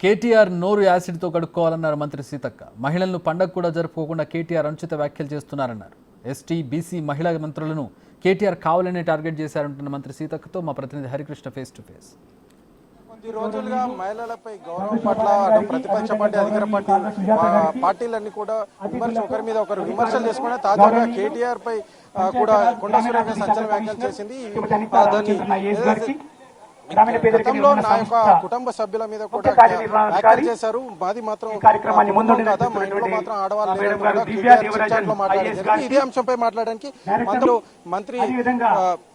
కేటీఆర్ నోరు యాసిడ్తో కడుక్కోవాలన్నారు మంత్రి సీతక్క. మహిళలను పండగ కూడా జరుపుకోకుండా కేటీఆర్ అనుచిత వ్యాఖ్యలు చేస్తున్నారన్నారు. ఎస్టీ బీసీ మహిళా మంత్రులను కేటీఆర్ కావాలనే టార్గెట్ చేశారంటున్న మంత్రి సీతక్కతో మా ప్రతినిధి హరికృష్ణ ఫేస్ టు ఫేస్. కొద్ది రోజులుగా మహిళలపై గౌరవం పట్ల ప్రతిపక్ష పార్టీ అధికార పార్టీలన్నీ కూడా ఒకరి మీద ఒకరు విమర్శలు చేసుకుని తాజాగా కేటీఆర్ పై కూడా కొండా సురేఖ సంచలన వ్యాఖ్యలు చేసింది. గతంలో నా యొక్క కుటుంబ సభ్యుల మీద కూడా వ్యాఖ్యలు చేశారు. మాది మాత్రం కదా, మా ఇంట్లో మాత్రం ఆడవాళ్ళు మాట్లాడారు. ఇదే అంశంపై మాట్లాడడానికి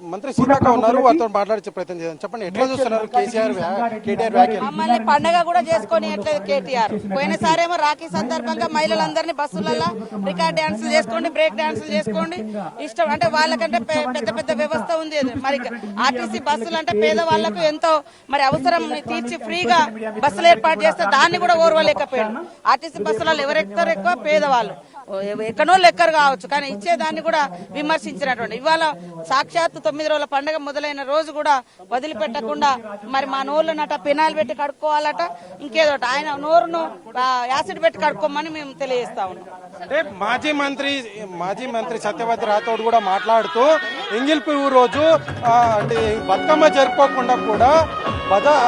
మంత్రి సీతక్క ఉన్నారు. వారితో మాట్లాడే ప్రయత్నం చేద్దాం. చెప్పండి, ఎట్లా చూస్తున్నారు కేటీఆర్ వ్యాఖ్యలు? మమ్మల్ని పండగ కూడా చేసుకొని కేటీఆర్ పోయినసారేమో రాఖీ సందర్భంగా మహిళలందరినీ బస్సులలో రికార్డ్ డాన్సులు చేసుకోండి, బ్రేక్ డాన్సులు చేసుకోండి ఇష్టం అంటే వాళ్ళకంటే పెద్ద పెద్ద వ్యవస్థ ఉంది. మరి ఆర్టీసీ బస్సులు అంటే పేదవాళ్లకు ఎంతో మరి అవసరం తీర్చి ఫ్రీగా బస్సులు ఏర్పాటు చేస్తే దాన్ని కూడా ఓర్వలేకపోయాడు. ఆర్టీసీ బస్సులలో ఎవరెక్తారు ఎక్కువ పేదవాళ్ళు, ఎక్కడో లెక్కరు కావచ్చు, కానీ ఇచ్చేదాన్ని కూడా విమర్శించినటువంటి ఇవాళ సాక్షాత్తు 9 రోజుల పండుగ మొదలైన రోజు కూడా వదిలిపెట్టకుండా మరి మా నోర్లు నట పినాయిల్ పెట్టి కడుక్కోవాలట, ఇంకేదోట ఆయన నోరును యాసిడ్ పెట్టి కడుక్కోమని మేము తెలియజేస్తా ఉన్నాం. అంటే మాజీ మంత్రి సత్యవతి రాథోడ్ కూడా మాట్లాడుతూ ఎంగిల్పువ్వు రోజు అంటే బతుకమ్మ జరుపుకోకుండా కూడా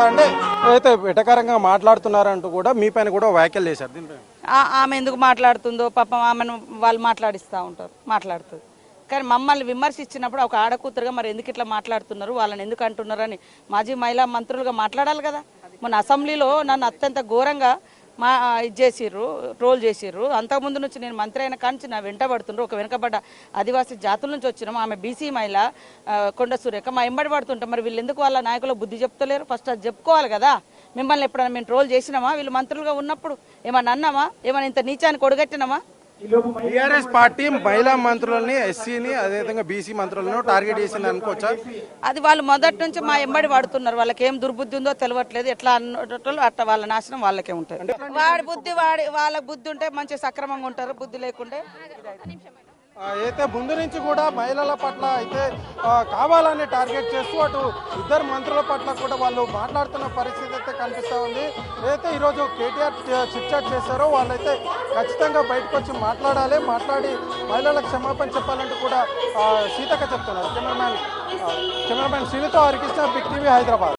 అంటే ఏదైతే వెటకారంగా మాట్లాడుతున్నారంటూ కూడా మీ పైన కూడా వ్యాఖ్యలు చేశారు. దీనిపై ఆమె ఎందుకు మాట్లాడుతుందో పాపం ఆమెను వాళ్ళు మాట్లాడిస్తూ ఉంటారు, మాట్లాడుతుంది. కానీ మమ్మల్ని విమర్శించినప్పుడు ఒక ఆడకూతురుగా మరి ఎందుకు ఇట్లా మాట్లాడుతున్నారు, వాళ్ళని ఎందుకు అంటున్నారు అని మాజీ మహిళా మంత్రులుగా మాట్లాడాలి కదా. మొన్న అసెంబ్లీలో నన్ను అత్యంత ఘోరంగా ఇది చేసిర్రు, ట్రోల్ చేసిర్రు. అంతకుముందు నుంచి నేను మంత్రి అయిన కాంచి నా వెంట పడుతుండ్రు. ఒక వెనుకబడ్డ ఆదివాసీ జాతుల నుంచి వచ్చినాం. ఆమె బీసీ మహిళ కొండ సురేఖ మా ఎంబడి పడుతుంటాం. మరి వీళ్ళు ఎందుకు వాళ్ళ నాయకులు బుద్ధి చెప్తలేరు? ఫస్ట్ అది చెప్పుకోవాలి కదా. మిమ్మల్ని ఎప్పుడైనా మేము ట్రోల్ చేసినామా? వీళ్ళు మంత్రులుగా ఉన్నప్పుడు ఏమన్నా అన్నామా? ఏమైనా ఇంత నీచాన్ని కొడగట్టినామా? టీఆర్ఎస్ పార్టీ మహిళా మంత్రులని, ఎస్సీని, అదేవిధంగా బీసీ మంత్రులను టార్గెట్ చేసింది అనుకోవచ్చా? అది వాళ్ళు మొదటి నుంచి మా ఎంబడి పడుతున్నారు. వాళ్ళకి ఏం దుర్బుద్ధి ఉందో తెలియట్లేదు. ఎట్లా అన్నట్లు అట్లా వాళ్ళ నాశనం వాళ్ళకే ఉంటుంది. వాడి బుద్ధి వాళ్ళ బుద్ధి ఉంటే మంచి సక్రమంగా ఉంటారు, బుద్ధి లేకుంటే. అయితే ముందు నుంచి కూడా మహిళల పట్ల అయితే కావాలని టార్గెట్ చేస్తూ అటు ఇద్దరు మంత్రుల పట్ల కూడా వాళ్ళు మాట్లాడుతున్న పరిస్థితి అయితే కనిపిస్తూ ఉంది. ఏదైతే ఈరోజు కేటీఆర్ చిట్ చాట్ చేశారో వాళ్ళైతే ఖచ్చితంగా బయటకు వచ్చి మాట్లాడి మహిళలకు క్షమాపణ చెప్పాలంటూ కూడా సీతక్క చెప్తున్నారు. కెమెరామ్యాన్ శ్రీనితో హరికృష్ణ, బిగ్ టీవీ, హైదరాబాద్.